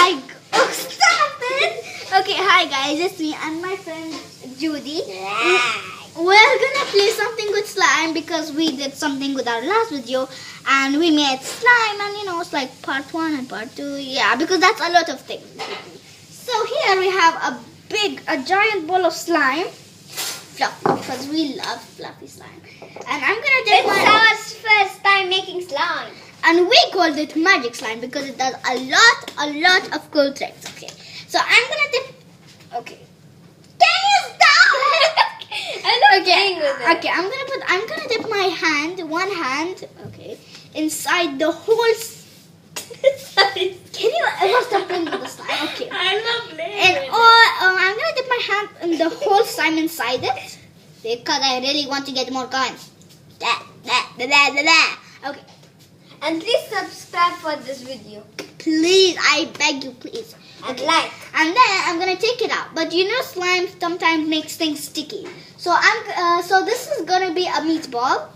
my god. Oh, stop it. Okay, hi guys, it's me and my friend Judy. We're gonna play something with slime because we did something with our last video and we made slime, and it's like part 1 and part 2. Yeah, because that's a lot of things. So here we have a giant ball of slime. Fluffy, because we love fluffy slime. And I'm gonna dip It's our first time making slime. and we called it magic slime because it does a lot of cool tricks. Okay, so I'm gonna dip. Okay, can you stop? I'm not playing with it. Okay, I'm gonna dip my one hand, okay, inside the whole. Sorry. Can you ever stop playing with the slime? Okay. I'm not playing And with it. I'm gonna dip my hand in the whole slime inside it because I really want to get more coins. Okay, And please subscribe for this video. please, I beg you, please. And like. And then I'm gonna take it out. But slime sometimes makes things sticky. So so this is gonna be a meatball.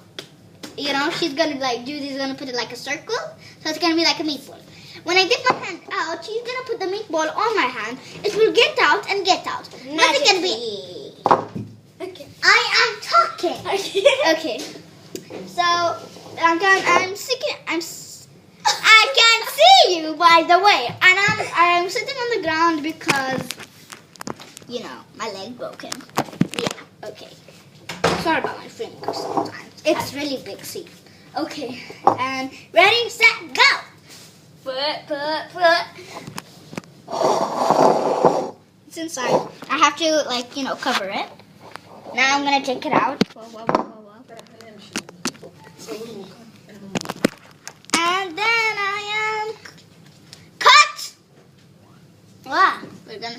She's gonna Judy's gonna put it like a circle. So it's gonna be like a meatball. When I dip my hand out, she's gonna put the meatball on my hand. It will get out and get out. Nothing can be. Okay. I am talking. Okay. So I can see you, by the way, and I'm sitting on the ground because my leg broken. Yeah. Okay. Sorry about my fingers sometimes. It's really big. See. Okay. And ready, set, go. Put. It's inside. I have to cover it. Now I'm gonna take it out. Whoa. And then I am cut. Wow, we're gonna start.